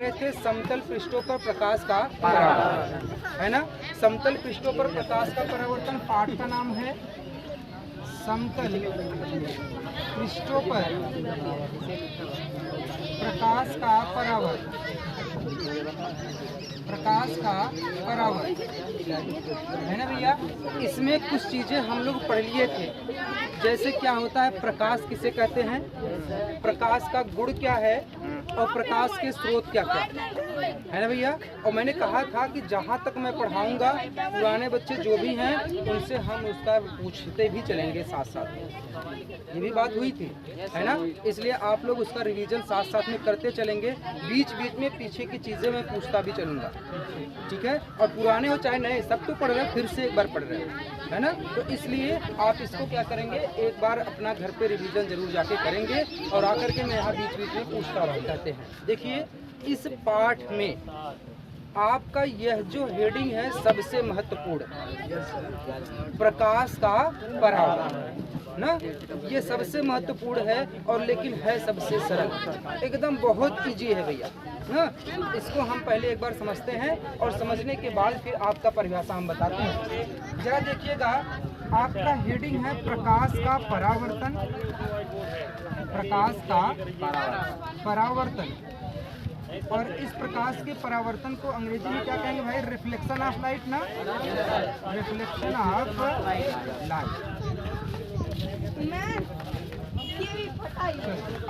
रहे थे समतल पृष्ठों पर प्रकाश का परावर्तन, है ना। समतल पृष्ठों पर प्रकाश का परावर्तन पाठ का नाम है समतल पृष्ठों पर प्रकाश का परावर्तन, प्रकाश का परावर्तन, है ना भैया। इसमें कुछ चीजें हम लोग पढ़ लिए थे, जैसे क्या होता है प्रकाश किसे कहते हैं, प्रकाश का गुण क्या है और प्रकाश के स्रोत क्या क्या है ना भैया। और मैंने कहा था कि जहाँ तक मैं पढ़ाऊंगा पुराने बच्चे जो भी हैं उनसे हम उसका पूछते भी चलेंगे साथ साथ, ये भी बात हुई थी, है ना। इसलिए आप लोग उसका रिवीजन साथ साथ में करते चलेंगे, बीच बीच में पीछे की चीज़ें मैं पूछता भी चलूँगा, ठीक है। और पुराने हो चाहे नए, सब तो पढ़ रहे हैं, फिर से एक बार पढ़ रहे हैं, है ना। तो इसलिए आप इसको क्या करेंगे, एक बार अपना घर पे रिवीजन जरूर जाके करेंगे और आकर के मैं यहाँ बीच बीच में पूछता रहते हैं। देखिए इस पाठ में आपका यह जो हेडिंग है सबसे महत्वपूर्ण, प्रकाश का परावर्तन ना, ये सबसे महत्वपूर्ण है और लेकिन है सबसे सरल, एकदम बहुत इजी है भैया ना। इसको हम पहले एक बार समझते हैं और समझने के बाद फिर आपका परिभाषा हम बताते हैं। जरा देखिएगा, आपका हेडिंग है प्रकाश का परावर्तन, प्रकाश का परावर्तन। और इस प्रकाश के परावर्तन को अंग्रेजी में क्या कहेंगे भाई, रिफ्लेक्शन ऑफ लाइट ना, रिफ्लेक्शन ऑफ लाइट।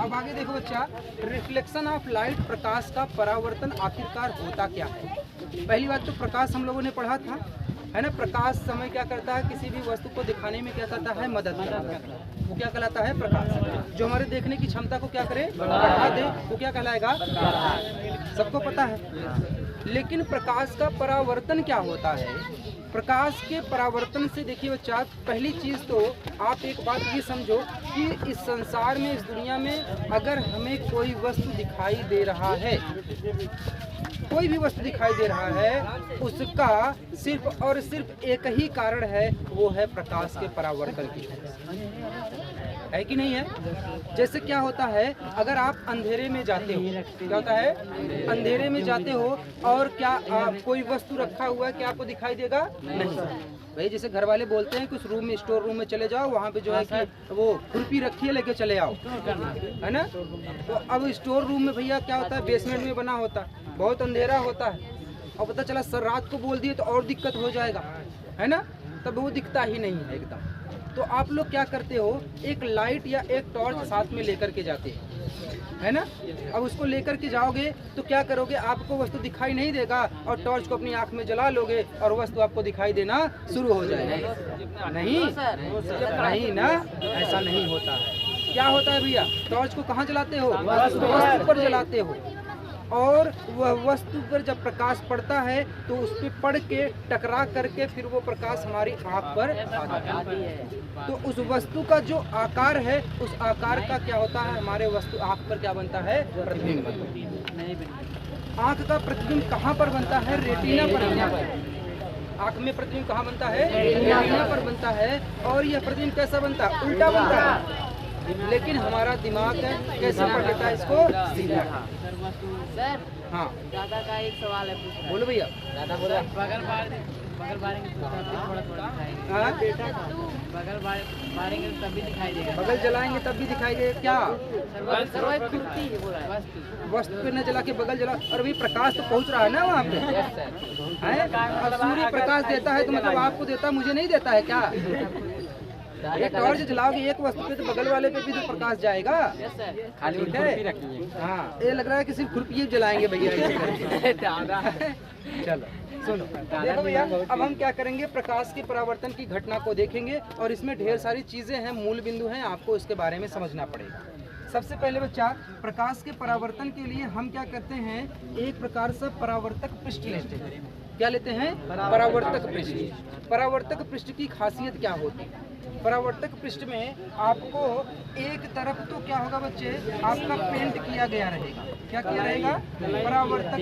अब आगे देखो बच्चा, रिफ्लेक्शन ऑफ लाइट, प्रकाश का परावर्तन आखिरकार होता क्या है। पहली बात तो प्रकाश हम लोगों ने पढ़ा था, है ना। प्रकाश समय क्या करता है, किसी भी वस्तु को दिखाने में क्या करता है, मदद करता है, वो क्या कहलाता है, प्रकाश। जो हमारे देखने की क्षमता को क्या करे, बढ़ा दे, वो क्या कहलाएगा, सबको पता है। लेकिन प्रकाश का परावर्तन क्या होता है, प्रकाश के परावर्तन से देखिए बच्चा, पहली चीज़ तो आप एक बात ये समझो कि इस संसार में, इस दुनिया में अगर हमें कोई वस्तु दिखाई दे रहा है, कोई भी वस्तु दिखाई दे रहा है, उसका सिर्फ और सिर्फ एक ही कारण है, वो है प्रकाश के परावर्तन की, है कि नहीं है। जैसे क्या होता है, अगर आप अंधेरे में जाते हो, क्या होता है, अंधेरे में जाते हो और क्या कोई वस्तु रखा हुआ है, क्या आपको दिखाई देगा, नहीं भाई। जैसे घर वाले बोलते हैं कि उस रूम में, स्टोर रूम में चले जाओ, वहाँ पे जो है कि वो खुरपी रखी है, लेके चले आओ, है ना। तो अब स्टोर रूम में भैया क्या होता है, बेसमेंट में बना होता है, बहुत अंधेरा होता है, और पता चला सर रात को बोल दिए तो और दिक्कत हो जाएगा, है ना, तब वो दिखता ही नहीं है एकदम। तो आप लोग क्या करते हो, एक लाइट या एक टॉर्च साथ में लेकर के जाते हैं, है ना। अब उसको लेकर के जाओगे तो क्या करोगे, आपको वस्तु दिखाई नहीं देगा और टॉर्च को अपनी आंख में जला लोगे और वस्तु आपको दिखाई देना शुरू हो जाएगा। नहीं नहीं ना, ऐसा नहीं होता है। क्या होता है भैया, टॉर्च को कहाँ जलाते हो, वस्तु पर जलाते हो, और वह वस्तु पर जब प्रकाश पड़ता है तो उस पर पड़ के टकरा करके फिर वो प्रकाश हमारी आँख पर आता है। तो उस वस्तु का जो आकार है, उस आकार का क्या होता है, हमारे वस्तु आँख पर क्या बनता है, प्रतिबिंब बनता है। आँख का प्रतिबिंब कहाँ पर बनता है, रेटिना पर बनता है। आँख में प्रतिबिंब कहाँ बनता है, रेटिना पर बनता है। और यह प्रतिबिंब कैसा बनता है, उल्टा बनता है। लेकिन हमारा दिमाग कैसे पढ़ लेता है इसको, सीधा। सर, हाँ दादा का एक सवाल है, बोलो भैया। दादा बोला बगल बारेंगे थोड़ा दिखाएंगे, हाँ? बगल बारेंगे तभी दिखाई देगा, बगल जलाएंगे तब भी दिखाई देगा क्या, सर वही खुलती है, बोला है वस्तु पे न जला के बगल जला, और भी प्रकाश तो पहुंच रहा है ना वहाँ पे, है। अब सूर्य प्रकाश देता है तो मतलब आपको देता, मुझे नहीं देता है क्या। एक टॉर्च जलाओगे एक वस्तु पे तो बगल वाले पे भी तो प्रकाश जाएगा, ठीक है। हाँ, ये लग रहा है कि सिर्फ खुरपी जलाएंगे भैया। चलो सुनो, देखो भैया, अब हम क्या करेंगे, प्रकाश के परावर्तन की घटना को देखेंगे और इसमें ढेर सारी चीजें हैं, मूल बिंदु हैं, आपको इसके बारे में समझना पड़ेगा। सबसे पहले बच्चा, प्रकाश के परावर्तन के लिए हम क्या करते हैं, एक प्रकार से परावर्तक पृष्ठ लेते हैं। क्या लेते हैं, परावर्तक पृष्ठ। परावर्तक पृष्ठ की खासियत क्या होती है, परावर्तक पृष्ठ में आपको एक तरफ तो क्या होगा बच्चे, आपका पेंट किया गया रहेगा। क्या किया रहेगा, परावर्तक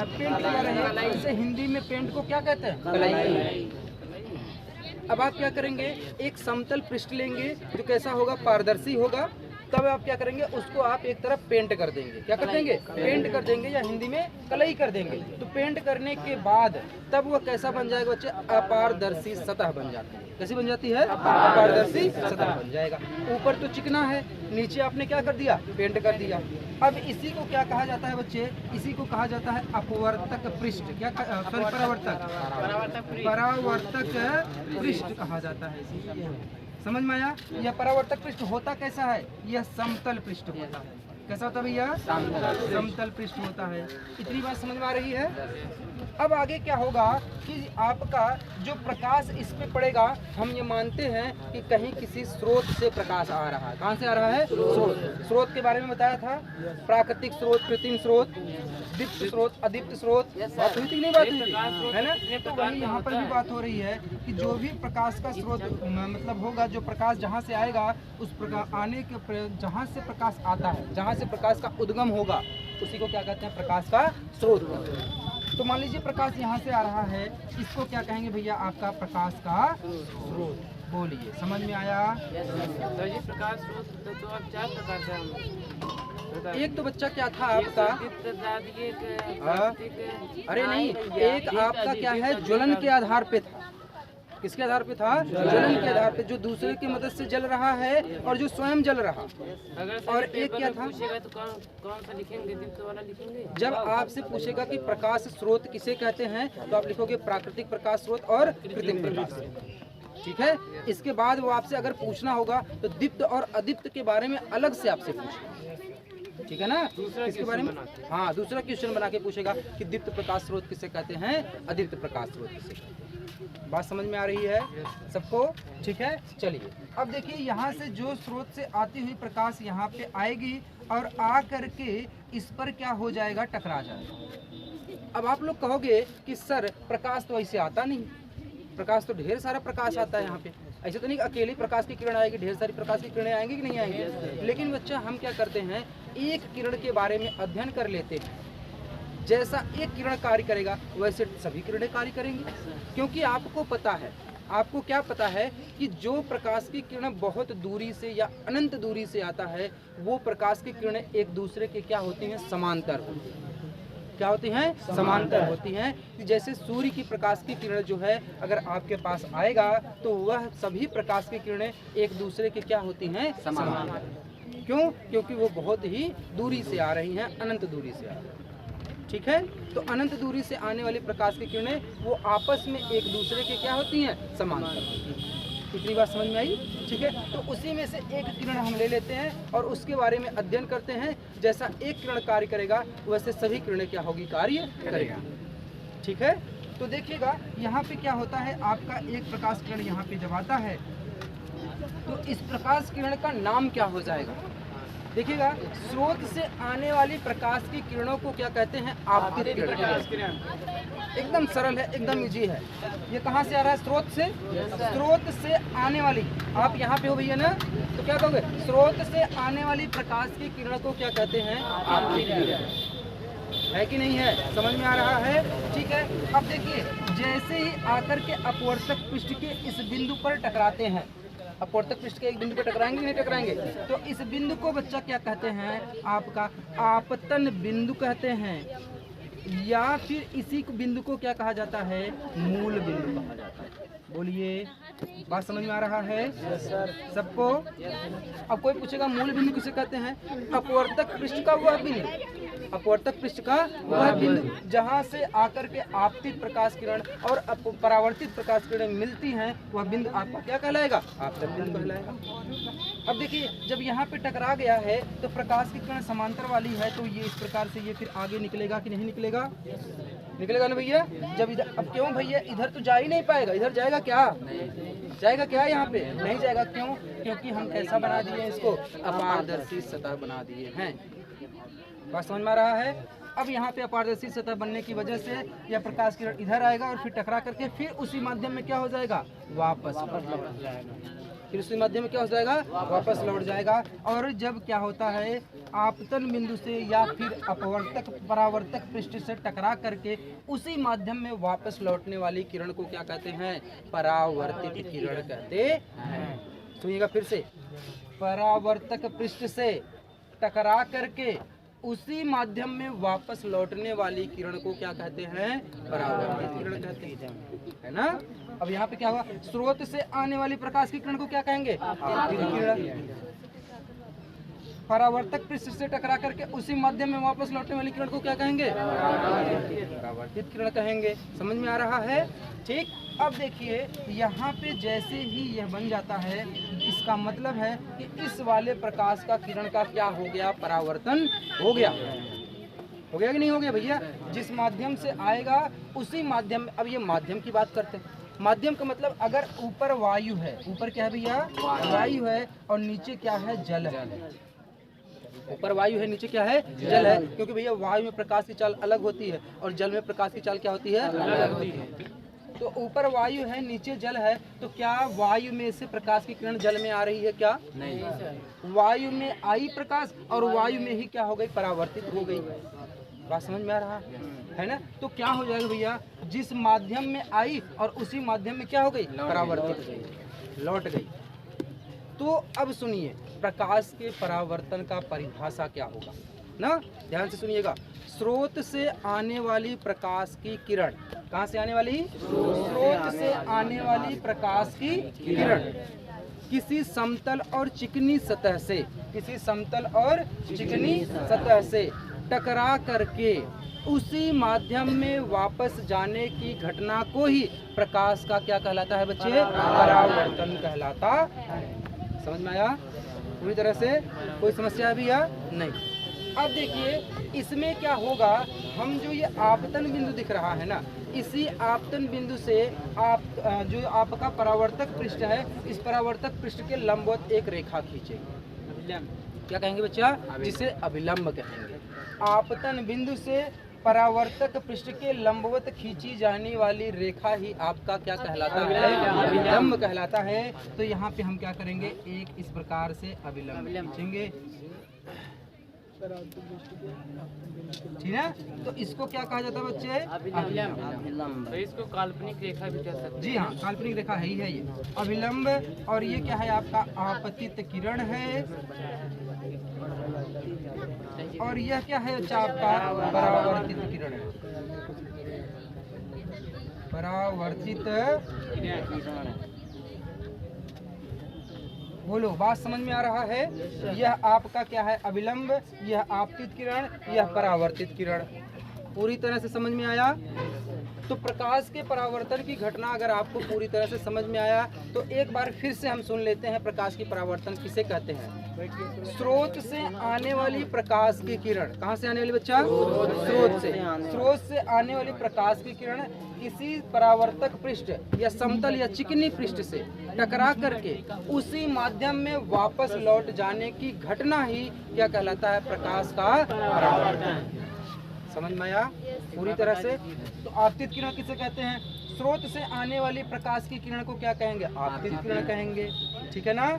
पेंट किया रहेगा। इसे हिंदी में पेंट को क्या कहते हैं, कलाई। अब आप क्या करेंगे, एक समतल पृष्ठ लेंगे जो कैसा होगा, पारदर्शी होगा, तब आप क्या करेंगे, उसको आप एक तरफ पेंट कर देंगे। क्या कर देंगे? पेंट कर देंगे, या हिंदी में कलई कर देंगे। तो पेंट करने के बाद तब वो कैसा बन जाएगा बच्चे? अपारदर्शी सतह बन जाती है। कैसी बन जाती है? अपारदर्शी सतह बन जाएगा। ऊपर तो चिकना है, नीचे आपने क्या कर दिया? पेंट कर दिया। अब इसी को क्या कहा जाता है बच्चे? इसी को कहा जाता है अपवर्तक पृष्ठ। क्या सॉरी, परावर्तक पृष्ठ कहा जाता है। समझ में आया? यह परावर्तक पृष्ठ होता कैसा है? यह समतल पृष्ठ होता है। कैसा होता है भैया? समतल पृष्ठ होता है। इतनी बात समझ में आ रही है? अब आगे क्या होगा कि आपका जो प्रकाश इस पे पड़ेगा, हम ये मानते हैं कि कहीं किसी स्रोत से प्रकाश आ रहा है। कहाँ से आ रहा है? स्रोत। स्रोत के बारे में बताया था, प्राकृतिक स्रोत, कृत्रिम स्रोत, दीप्त स्रोत, अदीप्त स्रोत। बात हुई थी नहीं? बात हुई थी, है ना? तो वही यहाँ पर भी बात हो रही है कि जो भी प्रकाश का स्रोत मतलब होगा, जो प्रकाश जहाँ से आएगा, उस प्रकाश आने के जहाँ से प्रकाश आता है, जहाँ से प्रकाश का उद्गम होगा, उसी को क्या कहते हैं? प्रकाश का स्रोत। तो मान लीजिए प्रकाश यहाँ से आ रहा है, इसको क्या कहेंगे भैया? आपका प्रकाश का स्रोत। बोलिए, समझ में आया? तो ये प्रकाश स्रोत तो अब 4 प्रकार से हम एक तो बच्चा क्या था आपका? अरे नहीं, एक आपका क्या है? ज्वलन के आधार पे था। किसके आधार पे था? ज्वलन के आधार पे, जो दूसरे की मदद से जल रहा है और जो स्वयं जल रहा। और एक क्या था? तो कौन सा लिखेंगे? दीप्त वाला लिखेंगे। जब आपसे पूछेगा कि प्रकाश स्रोत किसे कहते हैं, तो आप लिखोगे प्राकृतिक प्रकाश स्रोत और कृत्रिम प्रकाश स्रोत। ठीक है? इसके बाद वो आपसे अगर पूछना होगा तो दीप्त और अदीप्त के बारे में अलग से आपसे पूछेगा। ठीक है ना? इसके बारे में हाँ, दूसरा क्वेश्चन बना के पूछेगा कि दीप्त प्रकाश स्रोत किसे कहते हैं, अदीप्त प्रकाश स्रोत किसे कहते हैं। बात समझ में आ रही है सबको? ठीक है, चलिए अब देखिए, यहाँ से जो स्रोत से आती हुई प्रकाश यहाँ पे आएगी और आ करके इस पर क्या हो जाएगा? टकरा जाएगा। अब आप लोग कहोगे कि सर प्रकाश तो ऐसे आता नहीं, प्रकाश तो ढेर सारा प्रकाश आता है यहाँ पे। ऐसे तो नहीं अकेली प्रकाश की किरण आएगी, ढेर सारी प्रकाश की किरणें आएंगी कि नहीं आएंगी? लेकिन बच्चा हम क्या करते हैं, एक किरण के बारे में अध्ययन कर लेते हैं। जैसा एक किरण कार्य करेगा वैसे सभी किरणें कार्य करेंगी, क्योंकि आपको पता है, आपको क्या पता है कि जो प्रकाश की किरण बहुत दूरी से या अनंत दूरी से आता है, वो प्रकाश की किरणें एक दूसरे के क्या होती हैं? समांतर होती हैं। क्या होती हैं? समांतर होती हैं। जैसे सूर्य की प्रकाश की किरण जो है, अगर आपके पास आएगा तो वह सभी प्रकाश की किरणें एक दूसरे के क्या होती हैं? समांतर। क्यों? क्योंकि वो बहुत ही दूरी से आ रही हैं, अनंत दूरी से आ रही हैं। ठीक है? तो अनंत दूरी से आने वाली प्रकाश की किरणें वो आपस में एक दूसरे के क्या होती हैं? समांतर। इतनी बात समझ में आई? ठीक है, तो उसी में से एक किरण हम ले लेते हैं और उसके बारे में अध्ययन करते हैं। जैसा एक किरण कार्य करेगा वैसे सभी किरणें क्या होगी? कार्य करेगा। ठीक है, तो देखिएगा यहाँ पे क्या होता है, आपका एक प्रकाश किरण यहाँ पे जब आता है तो इस प्रकाश किरण का नाम क्या हो जाएगा? देखिएगा, स्रोत से आने वाली प्रकाश की किरणों को क्या कहते हैं? आपतित किरण। एकदम सरल है, एकदम इजी है। ये कहाँ से आ रहा है? स्रोत से। स्रोत से आने वाली, आप यहाँ पे हो भैया ना, तो क्या कहोगे? स्रोत से आने वाली प्रकाश की किरण को क्या कहते हैं? आपतित किरण। है कि नहीं है? समझ में आ रहा है? ठीक है, अब देखिए, जैसे ही आकर के अपवर्तक पृष्ठ के इस बिंदु पर टकराते हैं, अपवर्तक पृष्ठ के एक बिंदु पर टकराएंगे नहीं टकराएंगे? तो इस बिंदु को बच्चा क्या कहते हैं? आपका आपतन बिंदु कहते हैं, या फिर इसी बिंदु को क्या कहा जाता है? मूल बिंदु कहा जाता है। बोलिए, बात समझ में आ रहा है सबको? अब कोई पूछेगा मूल बिंदु किसे कहते हैं? अपवर्तक पृष्ठ का वह बिंदु, अपवर्तक पृष्ठ का वह बिंदु जहां से आकर के आपतित प्रकाश किरण और परावर्तित प्रकाश किरण मिलती हैं, वह बिंदु आपका क्या कहलाएगा? आपतन बिंदु कहलाएगा। अब देखिए, जब यहाँ पे टकरा गया है तो प्रकाश की किरण समांतर वाली है, तो ये इस प्रकार से ये फिर आगे निकलेगा कि नहीं निकलेगा? निकलेगा ना भैया? जब इधर, अब क्यों भैया, इधर तो जा ही नहीं पाएगा, इधर जाएगा क्या? जाएगा क्या? यहाँ पे नहीं जाएगा। क्यों? क्योंकि हम कैसा बना दिए इसको? अपारदर्शी सतह बना दिए हैं। बात समझ में आ रहा है? अब यहाँ पे अपारदर्शी सतह बनने की वजह से यह प्रकाश किरण इधर आएगा और फिर टकरा करके फिर उसी माध्यम में क्या हो जाएगा? वापस लौट जाएगा। फिर उसी माध्यम में क्या हो जाएगा? वापस लौट जाएगा। और जब क्या होता है, आपतन बिंदु से या फिर अपवर्तक परावर्तक पृष्ठ से टकरा करके उसी माध्यम में वापस लौटने वाली किरण को क्या कहते हैं? परावर्तित किरण कहते हैं। सुनिएगा फिर से, परावर्तक पृष्ठ से टकरा करके उसी माध्यम में वापस लौटने वाली किरण को क्या कहते हैं? परावर्तित किरण कहते हैं, है ना। अब यहाँ पे क्या हुआ? स्रोत से आने वाली प्रकाश की किरण को क्या कहेंगे? आपतित किरण। परावर्तक पृष्ठ से टकरा करके उसी माध्यम में वापस लौटने वाली किरण को क्या कहेंगे? परावर्तित किरण कहेंगे। समझ में आ रहा है? ठीक। अब देखिए यहाँ पे जैसे ही यह बन जाता है, इसका मतलब है कि इस वाले प्रकाश का किरण का क्या हो गया? परावर्तन हो गया। हो गया कि नहीं हो गया भैया? जिस माध्यम से आएगा उसी माध्यम। अब ये माध्यम की बात करते हैं। माध्यम का मतलब अगर ऊपर वायु है, ऊपर क्या है भैया? वायु है, और नीचे क्या है? जल है। ऊपर वायु है, नीचे क्या है? जल है। क्योंकि भैया वायु में प्रकाश की चाल अलग होती है और जल में प्रकाश की चाल क्या होती है? अलग होती है। तो ऊपर वायु है, नीचे जल है, तो क्या वायु में से प्रकाश की किरण जल में आ रही है? क्या नहीं। वायु में आई प्रकाश और वायु में ही क्या हो गई? परावर्तित हो गई। बात समझ में आ रहा है ना? तो क्या हो जाएगा भैया? जिस माध्यम में आई और उसी माध्यम में क्या हो गई? परावर्तित, लौट गई। तो अब सुनिए, प्रकाश के परावर्तन का परिभाषा क्या होगा ना? ध्यान से सुनिएगा। स्रोत से आने वाली प्रकाश की किरण, कहाँ से आने वाली? स्रोत से आने वाली प्रकाश की किरण किसी समतल और चिकनी सतह से, किसी समतल और चिकनी सतह से टकरा करके उसी माध्यम में वापस जाने की घटना को ही प्रकाश का क्या कहलाता है बच्चे? परावर्तन कहलाता है। समझ में आया? पूरी तरह से कोई समस्या भी या नहीं? अब देखिए इसमें क्या होगा, हम जो ये आपतन बिंदु दिख रहा है ना, इसी आपतन बिंदु से आप जो आपका परावर्तक पृष्ठ है, इस परावर्तक पृष्ठ के लंबवत एक रेखा खींचेंगे। क्या कहेंगे बच्चा? जिसे अभिलंब कहेंगे। आपतन बिंदु से परावर्तक पृष्ठ के लंबवत खींची जाने वाली रेखा ही आपका क्या कहलाता है? अभिलंब कहलाता है। तो यहाँ पे हम क्या करेंगे? एक इस प्रकार से अभिलंब खींचेंगे, ठीक है। तो इसको क्या कहा जाता है बच्चे? अभिलंब। तो इसको काल्पनिक रेखा भी कह सकते हैं। जी हाँ, काल्पनिक रेखा है ही है ये अभिलंब। और ये क्या है? आपका आपतित किरण है। और यह क्या है? आपका परावर्तित किरण है। परावर्तित किरण। बोलो, बात समझ में आ रहा है? यह आपका क्या है? अभिलंब, यह आपतित किरण, यह परावर्तित किरण। पूरी तरह से समझ में आया? तो प्रकाश के परावर्तन की घटना अगर आपको पूरी तरह से समझ में आया तो एक बार फिर से हम सुन लेते हैं प्रकाश की परावर्तन किसे कहते हैं। स्रोत से आने वाली प्रकाश की किरण, कहाँ से आने वाली बच्चा? स्रोत से। स्रोत से आने वाली प्रकाश की किरण किसी परावर्तक पृष्ठ या समतल या चिकनी पृष्ठ से टकरा करके उसी माध्यम में वापस लौट जाने की घटना ही क्या कहलाता है? प्रकाश का परावर्तन। समझ में आया पूरी तरह से? तो आपतित किरण किसे कहते हैं? स्रोत से आने वाली प्रकाश की किरण को क्या कहेंगे? आपतित किरण कहेंगे, ठीक है ना।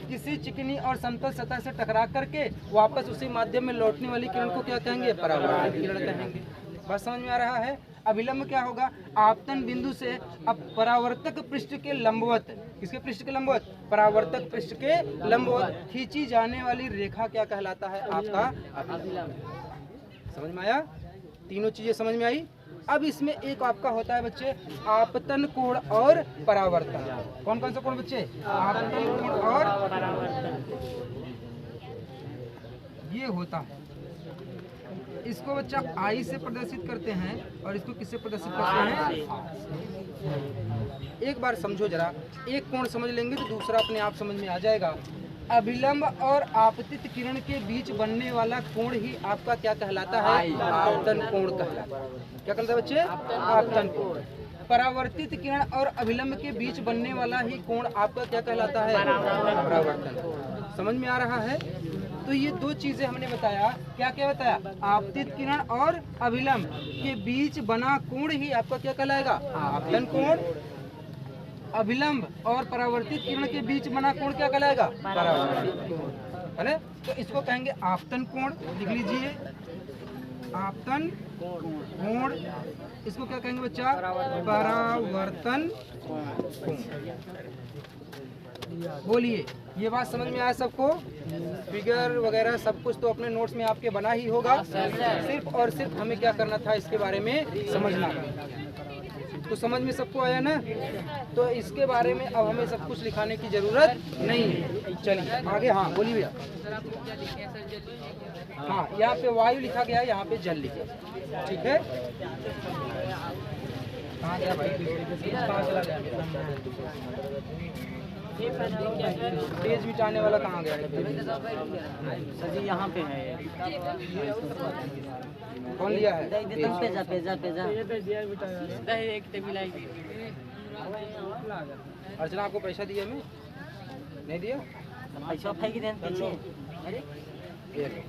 किसी चिकनी और समतल सतह से टकरा करके वापस उसी माध्यम में लौटने वाली किरण को क्या कहेंगे? परावर्तित किरण कहेंगे। बस समझ में आ रहा है? अभिलंब क्या होगा? आपतन बिंदु से अब परावर्तक पृष्ठ के लंबवत, किसके पृष्ठ के लंबवत? परावर्तक पृष्ठ के लंबवत खींची जाने वाली रेखा क्या कहलाता है? आपका अभिलंब। समझ में आया? तीनों चीजें समझ में आई? अब इसमें एक आपका होता है बच्चे आपतन कोण और परावर्तन। कौन कौन सा कोण बच्चे? आपतन कोण और परावर्तन। ये होता है, इसको बच्चा आई से प्रदर्शित करते हैं और इसको किससे प्रदर्शित करते हैं? एक बार समझो जरा, एक कोण समझ लेंगे तो दूसरा अपने आप समझ में आ जाएगा। अभिलंब और आपतित किरण के बीच बनने वाला कोण ही आपका क्या कहलाता है? आपतन कोण कहलाता है। क्या कहलाता है बच्चे? आपतन कोण। परावर्तित किरण और अभिलंब के बीच बनने वाला ही कोण आपका क्या कहलाता है? परावर्तन। समझ में आ रहा है? तो ये दो चीजें हमने बताया। क्या क्या बताया? आपतित किरण और अभिलंब के बीच बना कोण ही आपका क्या कहलाएगा? आपतन कोण। अभिलंब और परावर्तित किरण के बीच बना कोण क्या कहलाएगा? परावर्तित कोण, है ना। तो इसको कहेंगे आपतन कोण। लिख लीजिए, आपतन कोण। इसको क्या कहेंगे बच्चा? परावर्तन कोण। बोलिए, ये बात समझ में आया सबको? फिगर वगैरह सब कुछ तो अपने नोट्स में आपके बना ही होगा, सिर्फ और सिर्फ हमें क्या करना था, इसके बारे में समझना। तो समझ में सबको आया ना? तो इसके बारे में अब हमें सब कुछ लिखाने की जरूरत नहीं है। चलिए आगे। हाँ बोलिए भैया। हाँ, यहाँ पे वायु लिखा गया है, यहाँ पे जल लिखा, ठीक है। कहाँ गया भाई? कहाँ चला गया? पेज मिटाने वाला कहाँ गया? सर जी यहाँ पे है। कौन लिया है? पेजा पेजा पेजा। अर्चना आपको पैसा दिया मैं? नहीं दिया? पैसा फेंक दें पीछे। ये लो।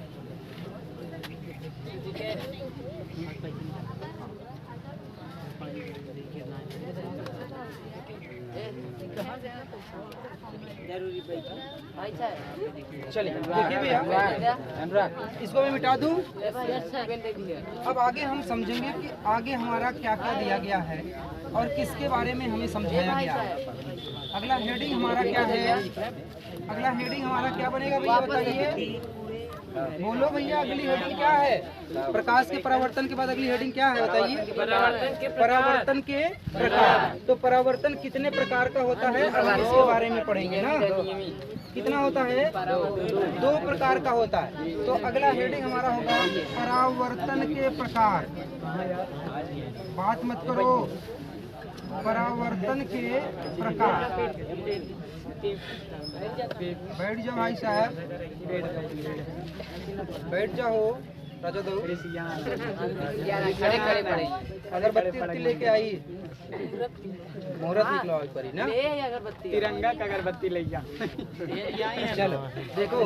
चलिए देखिए भैया, इसको मैं मिटा दूं। अब आगे हम समझेंगे कि आगे हमारा क्या क्या दिया गया है और किसके बारे में हमें समझाया गया है। अगला हेडिंग हमारा क्या है? अगला हेडिंग हमारा क्या बनेगा भैया, बताइए? बोलो भैया, अगली हेडिंग क्या है? प्रकाश के परावर्तन के बाद अगली हेडिंग क्या है, बताइए? परावर्तन के प्रकार। तो परावर्तन कितने प्रकार का होता है, अब इसके बारे में पढ़ेंगे ना। कितना होता है? 2 प्रकार का होता है। तो अगला हेडिंग हमारा होगा परावर्तन के प्रकार। बात मत करो, परावर्तन के प्रकार। बैठ जाओ भाई साहब, बैठ जाओ। राजा दो अगरबत्ती वत्ती लेके आई, मुहूर्त निकलो एक बारी ना। तिरंगा का अगरबत्ती ले जा। चलो देखो,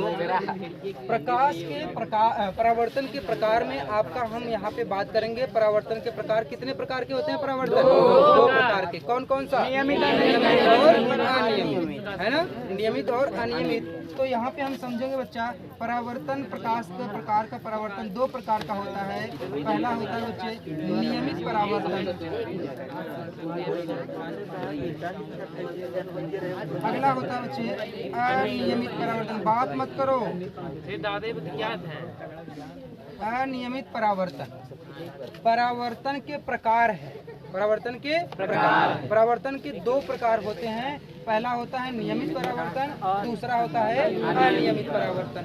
प्रकाश के प्रकार, परावर्तन के प्रकार में आपका हम यहाँ पे बात करेंगे। परावर्तन के प्रकार कितने प्रकार के होते हैं? परावर्तन 2 प्रकार के। कौन कौन सा? नियमित और अनियमित, है ना? नियमित और अनियमित। तो यहाँ पे हम समझेंगे बच्चा, परावर्तन प्रकाश के प्रकार का परावर्तन 2 प्रकार का होता है। पहला होता है बच्चे नियमित परावर्तन, अगला होता है बच्चे अनियमित परावर्तन। बात मत करो, अनियमित परावर्तन। परावर्तन के प्रकार है, परावर्तन के प्रकार। परावर्तन के 2 प्रकार होते हैं। पहला होता है नियमित परावर्तन, दूसरा होता है अनियमित परावर्तन।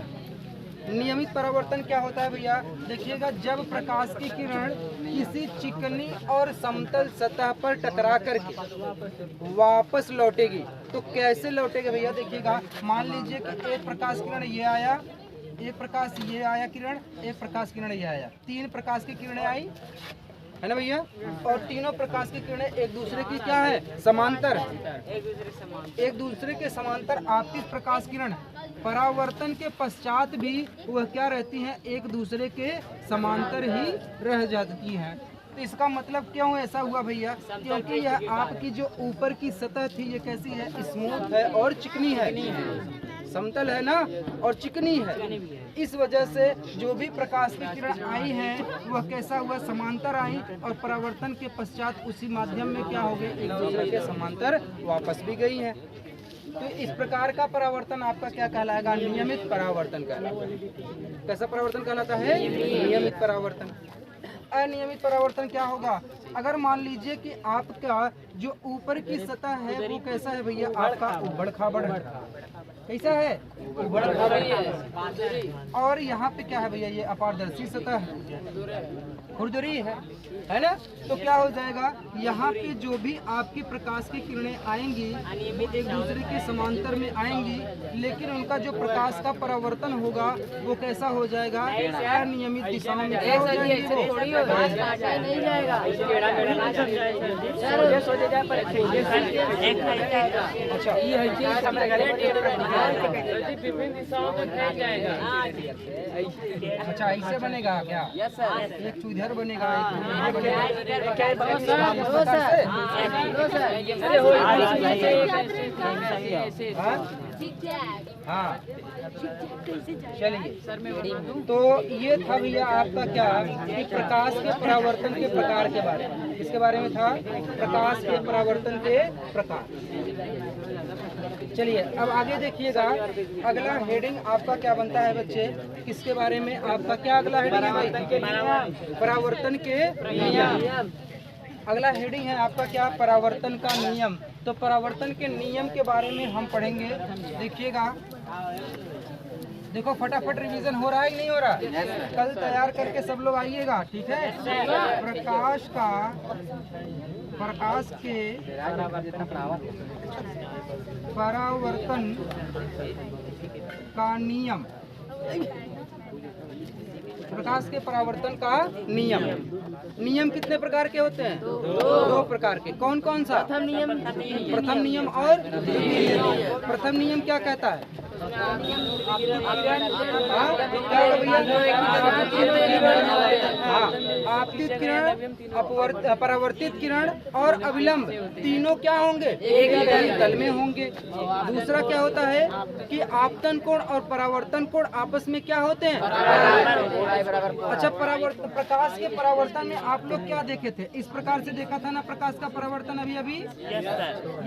नियमित परावर्तन क्या होता है भैया? देखिएगा, जब प्रकाश की किरण किसी चिकनी और समतल सतह पर टकरा करके वापस लौटेगी, तो कैसे लौटेगी भैया? देखिएगा, मान लीजिए कि एक प्रकाश किरण ये आया, एक प्रकाश ये आया किरण, एक प्रकाश किरण ये आया, 3 प्रकाश की किरणें आई, है ना भैया? और तीनों प्रकाश की किरणें एक दूसरे की क्या है? समांतर। एक दूसरे के समांतर आपकी प्रकाश किरण परावर्तन के पश्चात भी वह क्या रहती हैं? एक दूसरे के समांतर ही रह जाती हैं। तो इसका मतलब क्यों ऐसा हुआ भैया? क्योंकि यह आपकी जो ऊपर की सतह थी ये कैसी है? स्मूथ है और चिकनी है, समतल है ना, और चिकनी है। इस वजह से जो भी प्रकाश की किरण आई हैं वह कैसा हुआ? समांतर आई, और परावर्तन के पश्चात उसी माध्यम में क्या हो गई? एक दूसरे के समांतर वापस भी गई हैं। तो इस प्रकार का परावर्तन आपका क्या कहलाएगा? नियमित परावर्तन कहलाएगा। कैसा परावर्तन कहलाता है? नियमित परावर्तन। अनियमित परावर्तन क्या होगा? अगर मान लीजिए कि आपका जो ऊपर की सतह है वो कैसा है भैया? आपका उबड़ खाबड़ कैसा है? उबड़ खाबड़। और यहाँ पे क्या है भैया? ये अपारदर्शी सतह है, खुरदरी है ना? तो क्या हो जाएगा? यहाँ पे जो भी आपकी प्रकाश की किरणें आएंगी वो एक दूसरे के समांतर में आएंगी, लेकिन उनका जो प्रकाश का परावर्तन होगा वो कैसा हो जाएगा? अनियमित दिशा में क्या हो जाएगी? अच्छा, ऐसे बनेगा क्या? एक तो इधर बनेगा, एक हाँ चलिए, तो ये था भैया आपका क्या कि प्रकाश के परावर्तन के प्रकार के बारे में। इसके बारे में था प्रकाश के परावर्तन के प्रकार। चलिए अब आगे देखिएगा, अगला हेडिंग आपका क्या बनता है बच्चे, किसके बारे में आपका क्या अगला हेडिंग है भाई? परावर्तन के नियम। अगला हेडिंग है आपका क्या? परावर्तन का नियम। तो परावर्तन के नियम के बारे में हम पढ़ेंगे। देखिएगा, देखो फटाफट रिवीजन हो रहा है कि नहीं हो रहा? कल तैयार करके सब लोग आइएगा, ठीक है? प्रकाश के परावर्तन का नियम। प्रकाश के परावर्तन का नियम। नियम कितने प्रकार के होते हैं? दो प्रकार के। कौन कौन सा? प्रथम नियम और द्वितीय नियम। प्रथम नियम क्या कहता है? आपतित किरण, परावर्तित किरण और अविलंब तीनों क्या होंगे? एक ही तल में होंगे। दूसरा क्या होता है कि आपतन कोण और परावर्तन कोण आपस में क्या होते हैं? अच्छा, प्रकाश के परावर्तन में आप लोग क्या देखे थे? इस प्रकार से देखा था ना प्रकाश का परावर्तन अभी अभी?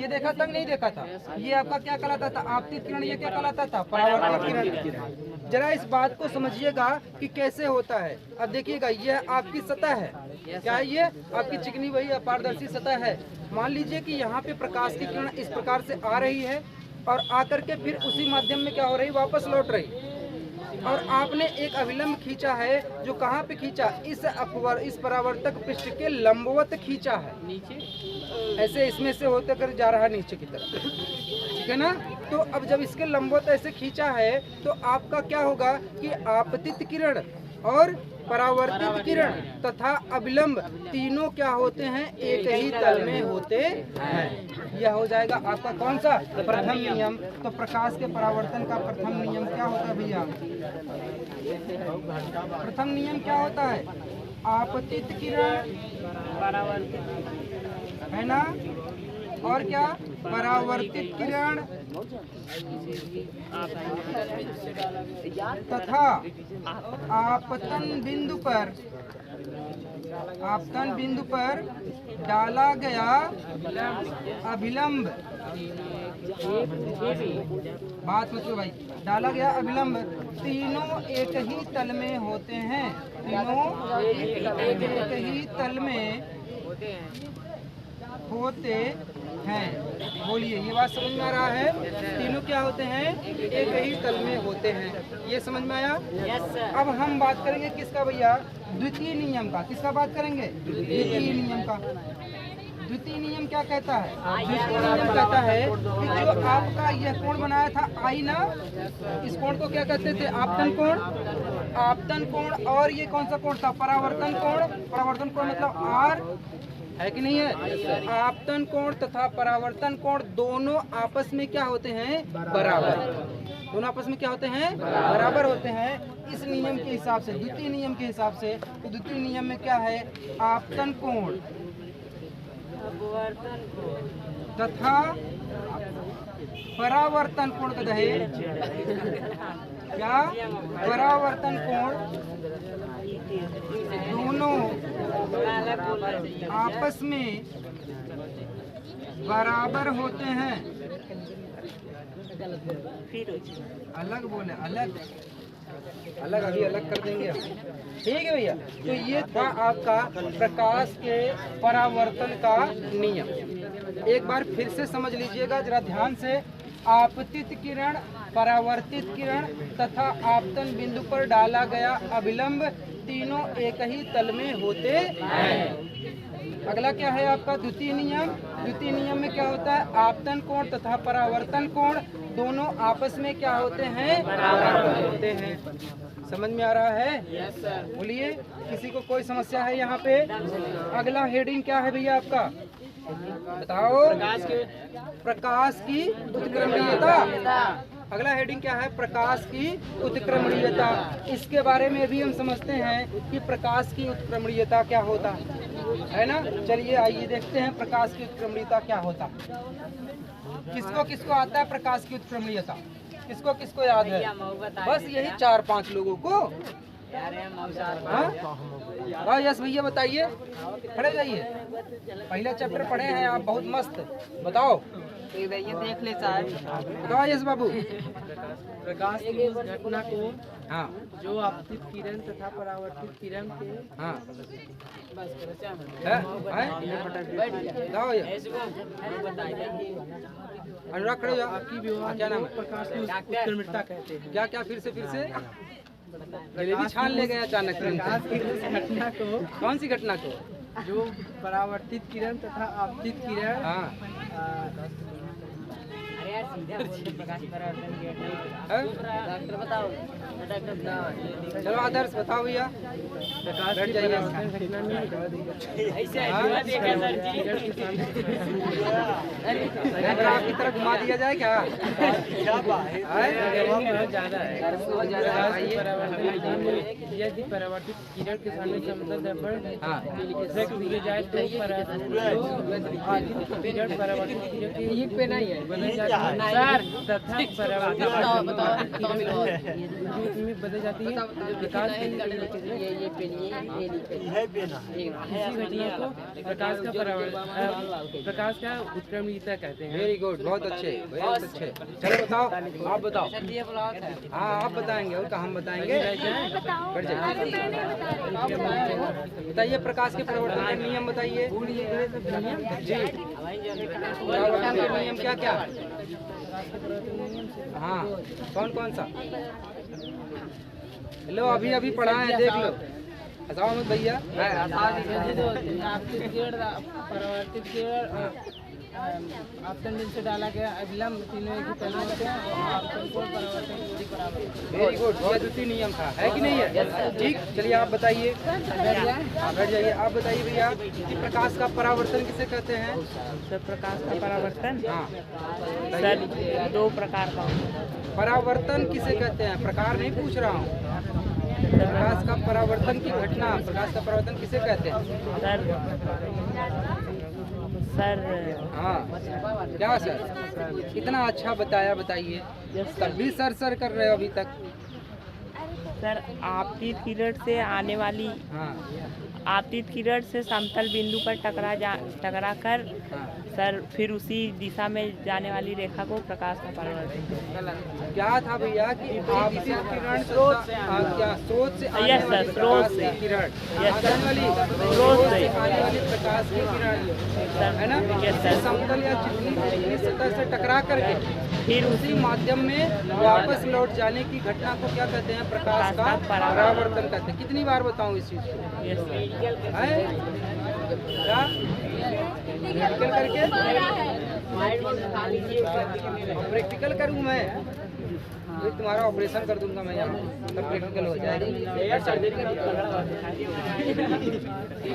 ये देखा था नहीं देखा था? ये आपका क्या कहलाता था? आपतित किरण। ये क्या कहलाता था? परावर्तित किरण। जरा इस बात को समझिएगा कि कैसे होता है। अब देखिएगा, ये आपकी सतह है। क्या है ये? आपकी चिकनी वही अपारदर्शी सतह है। मान लीजिए कि यहाँ पे प्रकाश की किरण इस प्रकार से आ रही है और आकर के फिर उसी माध्यम में क्या हो रही? वापस लौट रही। और आपने एक अविलंब खींचा है, जो कहाँ पे खींचा? इस परावर्तक पृष्ठ के लंबवत खींचा है, नीचे ऐसे इसमें से होते कर जा रहा है नीचे की तरफ, ठीक है ना? तो अब जब इसके लंबवत ऐसे खींचा है तो आपका क्या होगा कि आपतित किरण और परावर्तित किरण तथा अविलंब तीनों क्या होते हैं? एक ही तल में होते हैं। यह हो जाएगा आपका कौन सा? प्रथम नियम। तो प्रकाश के परावर्तन का प्रथम नियम क्या होता है भैया? प्रथम नियम क्या होता है? आपतित किरण, है ना? और क्या? परावर्तित किरण तथा आपतन बिंदु पर डाला गया अभिलंब। बात सोचो भाई, डाला गया अभिलंब तीनों एक ही तल में होते हैं। तीनों एक ही तल में होते हैं। बोलिए, ये बात समझ में आ रहा है? तीनों क्या होते हैं? एक ही तल में होते हैं। ये समझ में आया? अब हम बात करेंगे किसका भैया? द्वितीय नियम का। किसका बात करेंगे? द्वितीय नियम का। द्वितीय नियम क्या कहता है? द्वितीय नियम कहता है कि जो आपका यह कोण बनाया था आई ना, इस कोण को क्या कहते थे? आपतन कोण। आपतन कोण। और ये कौन सा कोण था? परावर्तन कोण। परावर्तन कोण मतलब आर, है कि नहीं है? आपतन कोण तथा परावर्तन कोण दोनों आपस में क्या होते हैं? बराबर। दोनों आपस में क्या होते हैं? बराबर होते हैं। इस नियम के हिसाब से, द्वितीय नियम के हिसाब से, तो द्वितीय नियम में क्या है? आपतन कोण तथा परावर्तन कोण कहते हैं क्या? परावर्तन कोण दोनों आपस में बराबर होते हैं। अलग बोले, अलग अलग अभी अलग कर देंगे हम, ठीक है भैया? तो ये था आपका प्रकाश के परावर्तन का नियम। एक बार फिर से समझ लीजिएगा जरा ध्यान से। आपतित किरण, परावर्तित किरण तथा आपतन बिंदु पर डाला गया अभिलंब तीनों एक ही तल में होते हैं। अगला क्या है आपका? द्वितीय नियम। द्वितीय नियम में क्या होता है? आपतन कोण तथा परावर्तन कोण दोनों आपस में क्या होते हैं? बराबर होते हैं। समझ में आ रहा है? Yes sir. बोलिए, किसी को कोई समस्या है यहाँ पे? अगला हेडिंग क्या है भैया आपका? बताओ। प्रकाश की उत्क्रमणीयता। अगला हेडिंग क्या है? प्रकाश की उत्क्रमणीयता। इसके बारे में भी हम समझते हैं कि प्रकाश की उत्क्रमणीयता क्या होता है। है ना। चलिए आइए देखते हैं प्रकाश की उत्क्रमणीयता क्या होता है। किसको किसको आता है प्रकाश की उत्क्रमणीयता, किसको किसको याद है? बस यही 4-5 लोगों को। हाँ? यस भैया बताइए, खड़े जाइए। पहला चैप्टर पढ़े हैं आप, बहुत मस्त। बताओ देख ले साहब। बताओ यस बाबू। प्रकाश की उस घटना को हाँ जो आपतित किरण तथा परावर्तित किरण के हाँ बस करो, क्या है? बताओ ये। अनुराग खड़े हो जाओ। आपकी व्यवहार क्या नाम है? प्रकाश की उत्क्रमणीयता कहते हैं। क्या क्या फिर से जलेबी छान ले गए अचानक। प्रकाश की उस घटना को कौन सी घटना को? जो परावर्तित किरण तथा आपतित किरण हाँ डॉक्टर बताओ, चलो आदर्श बताओ भैया। प्रकाश बैठ की जाइए। परावर्तन घटना में आपकी तरफ घुमा दिया जाए क्या? ज्यादा है। यदि परावर्तित किरण के सामने समतल दर्पण हाँ से गुजर जाए तो किरण परावर्तित किरण के एक पे नहीं है बदल जाती है सर, तथा परावर्तित रूप में बदल जाती है। प्रकाश इसी घटना को प्रकाश का उत्क्रमणीयता कहते हैं। वेरी गुड, बहुत अच्छे बहुत अच्छे। चलो बताओ, आप बताओ। हाँ आप बताएंगे और क्या हम बताएंगे? बढ़ जाइए। बताइए प्रकाश के परिवर्तन के नियम बताइए जी। परिवर्तन के नियम क्या क्या? हाँ कौन कौन सा? लो अभी अभी पढ़ा है, देख लो। हंसाओ मत भैया। आपतित किरण परावर्तित किरण आपतन बिंदु से डाला गया अभिलंब तीनों एक ही पहलू होते हैं और आपतन को परावर्तन दूरी परावर्तन। वेरी गुड, बहुत द्वितीय नियम था, है कि नहीं है? ठीक, चलिए आप बताइए। हाँ बैठ जाइए। आप बताइए भैया कि प्रकाश का परावर्तन किसे कहते हैं? सर प्रकाश का परावर्तन हाँ सर 2 प्रकार का परावर्तन किसे कहते हैं? प्रकार नहीं पूछ रहा हूँ। प्रकाश का परावर्तन की घटना, प्रकाश का परावर्तन किसे कहते हैं? सर हाँ क्या सर, इतना अच्छा बताया, बताइए। तब भी सर सर कर रहे हो अभी तक। सर आपतित किरण से आने वाली हाँ आपतित किरण से समतल बिंदु पर टकरा कर हाँ सर फिर उसी दिशा में जाने वाली रेखा को प्रकाश का परावर्तन। क्या था भैया कि आपतित किरण स्रोत से क्या स्रोत से आने Yes, sir, वाली स्रोत प्रकाश से। की किरण Yes, sir. आने वाली स्रोत से। आने वाली प्रकाश की किरण है ना, Yes, sir. समतल या चिकनी सतह से टकरा करके फिर उसी माध्यम में वापस लौट जाने की घटना को क्या कहते हैं? प्रकाश का परावर्तन कहते हैं। कितनी बार बताऊं इस चीज को? Yes, sir. है क्या? प्रैक्टिकल करके प्रैक्टिकल करूं मैं, फिर तुम्हारा ऑपरेशन कर दूंगा मैं यहाँ, तब प्रैक्टिकल हो जाएगा।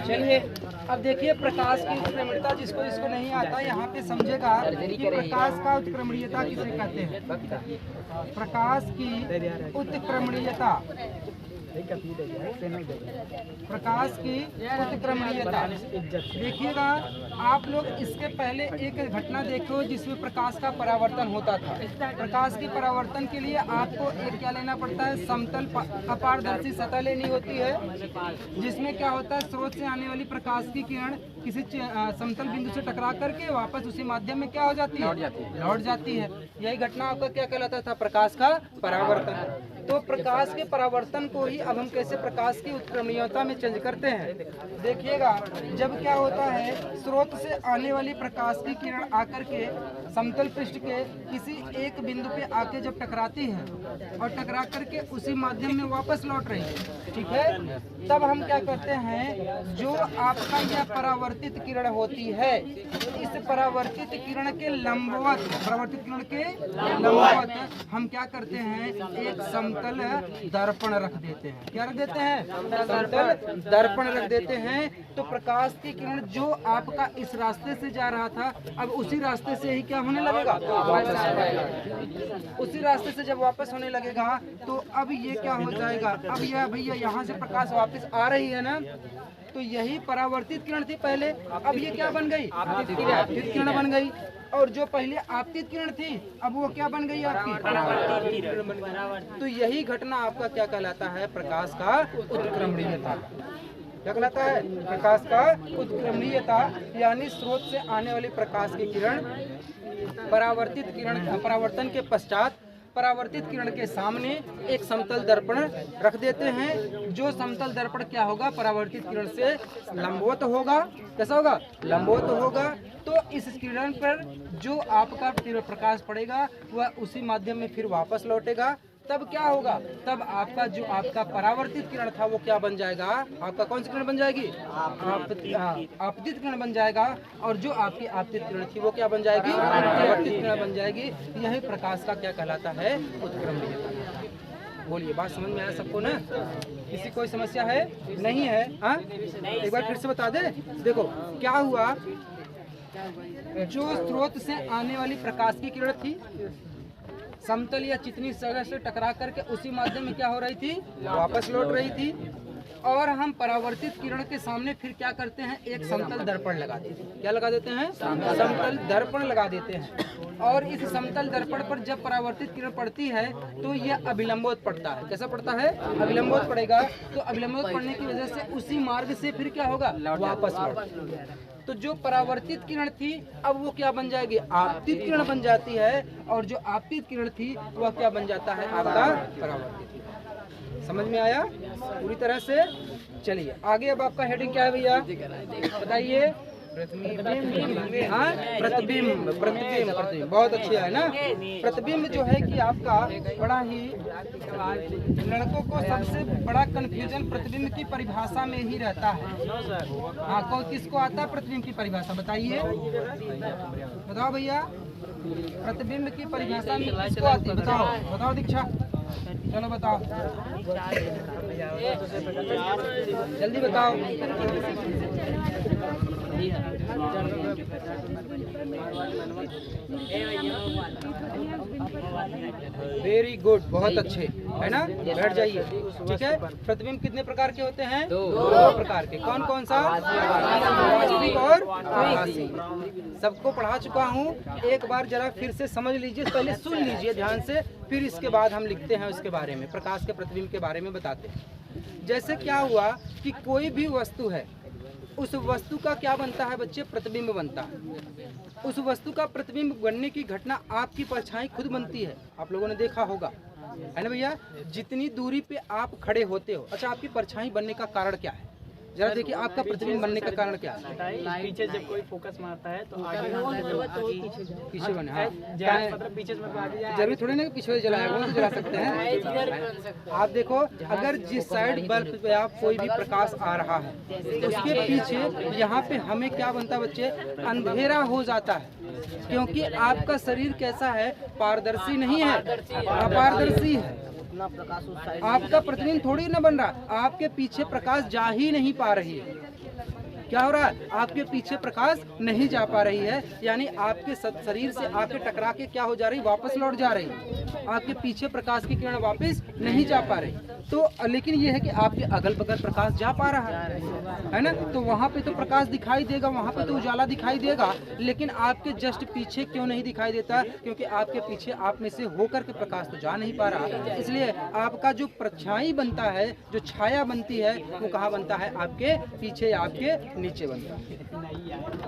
चलिए अब देखिए प्रकाश की उत्क्रमणीयता, जिसको जिसको नहीं आता यहाँ पे समझेगा कि प्रकाश का उत्क्रमणीयता किसे कहते हैं। प्रकाश की उत्क्रमणीयता, प्रकाश की उत्क्रमणीयता देखिएगा आप लोग। इसके पहले एक घटना देखो जिसमें प्रकाश का परावर्तन होता था। प्रकाश के परावर्तन के लिए आपको एक क्या लेना पड़ता है? समतल अपारदर्शी सतह लेनी होती है, जिसमें क्या होता है? स्रोत से आने वाली प्रकाश की किरण किसी समतल बिंदु से टकरा करके वापस उसी माध्यम में क्या हो जाती है? लौट जाती है। यही घटना आपका क्या कहलाता था? प्रकाश का परावर्तन। तो प्रकाश के परावर्तन को ही अब हम कैसे प्रकाश की उत्क्रमणीयता में चेंज करते हैं? देखिएगा जब क्या होता है, स्रोत से आने वाली प्रकाश की किरण आकर के समतल पृष्ठ के किसी एक बिंदु पे आके जब टकराती है और टकरा करके उसी माध्यम में वापस लौट रही है, ठीक है, तब हम क्या करते हैं? जो आपका यह परावर्तित किरण होती है, इस परावर्तित किरण के लंबवत, हम क्या करते हैं? एक समतल दर्पण रख देते हैं। क्या रख देते हैं? समतल दर्पण रख देते हैं। तो प्रकाश की किरण जो आपका इस रास्ते से जा रहा था, अब उसी रास्ते से ही क्या होने लगेगा? वापस उसी रास्ते से जब वापस होने लगेगा तो अब ये क्या हो जाएगा? अब यह भैया यहाँ से प्रकाश वापस आ रही है ना, तो यही परावर्तित किरण थी पहले, अब ये क्या बन गई? आपतित किरण बन गई। और जो पहले आपतित किरण थी अब वो क्या बन गई? आपकी परावर्तित किरण बन गई। तो यही घटना आपका क्या कहलाता है? प्रकाश का उत्क्रमणीयता। क्या कहलाता है? प्रकाश का उत्क्रमणीयता, यानी स्रोत से आने वाली प्रकाश की किरण परावर्तित किरण, परावर्तन के पश्चात परावर्तित किरण के सामने एक समतल दर्पण रख देते हैं। जो समतल दर्पण क्या होगा? परावर्तित किरण से लंबवत होगा। कैसा होगा? लंबवत होगा। तो इस किरण पर जो आपका प्रकाश पड़ेगा वह उसी माध्यम में फिर वापस लौटेगा। तब क्या होगा? तब आपका जो आपका परावर्तित किरण था वो क्या बन जाएगा? आपका कौन सी किरण बन जाएगी? आपतित किरण बन जाएगा। और जो आपकी आपतित किरण थी वो क्या बन जाएगी? परावर्तित किरण बन जाएगी। यही प्रकाश का क्या कहलाता है? उत्क्रमणीयता। बोलिए, बात समझ में आया सबको ना? किसी कोई समस्या है? नहीं है? हाँ, एक बार फिर से बता दे। देखो क्या हुआ, जो स्रोत से आने वाली प्रकाश की किरण थी समतल या चिकनी सतह से टकरा करके उसी माध्यम में क्या हो रही थी? वापस लौट रही थी। और हम परावर्तित किरण के सामने फिर क्या करते हैं? एक समतल दर्पण लगा देते हैं। क्या लगा देते हैं? समतल दर्पण लगा देते हैं। और इस समतल दर्पण पर जब परावर्तित किरण पड़ती है तो यह अभिलंबोत पड़ता है। कैसा पड़ता है? अभिलंबोत पड़ेगा। तो अभिलंबोत पड़ने की वजह से उसी मार्ग से फिर क्या होगा? वापस लौट। तो जो परावर्तित किरण थी अब वो क्या बन जाएगी? आपतित किरण बन जाती है। और जो आपतित किरण थी वह क्या बन जाता है? आपका परावर्तित किरण। समझ में आया पूरी तरह से? चलिए आगे। अब आपका हेडिंग क्या है भैया? बताइए। हाँ, प्रतिबिंब। प्रतिबिंब बहुत अच्छे है ना। प्रतिबिंब जो है कि आपका बड़ा ही लड़कों को सबसे बड़ा कंफ्यूजन प्रतिबिंब की परिभाषा में ही रहता है। हाँ, कौन किसको आता है प्रतिबिंब की परिभाषा? बताइए, बताओ भैया। प्रतिबिंब की परिभाषा में किसको आती है? बताओ, बताओ दीक्षा, चलो बताओ, जल्दी बताओ। वेरी गुड, बहुत अच्छे है ना। बैठ जाइए। ठीक है। प्रतिबिंब कितने प्रकार के होते हैं? 2 प्रकार के। कौन कौन सा? वास्तविक और आभासी। सबको पढ़ा चुका हूँ। एक बार जरा फिर से समझ लीजिए, पहले सुन लीजिए ध्यान से, फिर इसके बाद हम लिखते हैं उसके बारे में, प्रकाश के प्रतिबिंब के बारे में बताते हैं। जैसे क्या हुआ कि कोई भी वस्तु है, उस वस्तु का क्या बनता है बच्चे? प्रतिबिंब बनता है। उस वस्तु का प्रतिबिंब बनने की घटना आपकी परछाई खुद बनती है। आप लोगों ने देखा होगा, है ना भैया? जितनी दूरी पे आप खड़े होते हो। अच्छा, आपकी परछाई बनने का कारण क्या है? जरा देखिए, आपका प्रतिबिंब बनने का कारण क्या है? पीछे जब कोई फोकस मारता है तो आगे पीछे बने। हाँ, पीछे जरूरी थोड़ी ना कि पीछे जलाए, वो तो जला सकते हैं। आप देखो, अगर जिस साइड बल्ब पे आप कोई भी प्रकाश आ रहा है उसके पीछे यहाँ पे हमें क्या बनता है बच्चे? अंधेरा हो जाता है। क्योंकि आपका शरीर कैसा है? पारदर्शी नहीं है, अपारदर्शी है। आपका प्रतिबिंब थोड़ी ना बन रहा, आपके पीछे प्रकाश जा ही नहीं पा रही है। क्या हो रहा है? आपके पीछे प्रकाश नहीं जा पा रही है, यानी आपके शरीर से आके टकरा के क्या हो जा रही? वापस लौट जा रही है। आपके पीछे प्रकाश की किरण वापस नहीं जा पा रही। तो लेकिन ये है कि आपके अगल बगल प्रकाश जा पा रहा है ना। तो वहाँ पे तो प्रकाश दिखाई देगा, वहाँ पे तो उजाला दिखाई देगा। लेकिन आपके जस्ट पीछे क्यों नहीं दिखाई देता? क्योंकि आपके पीछे आप में से होकर के प्रकाश तो जा नहीं पा रहा। इसलिए आपका जो परछाई बनता है, जो छाया बनती है, वो कहाँ बनता है? आपके पीछे या आपके नीचे बनता है।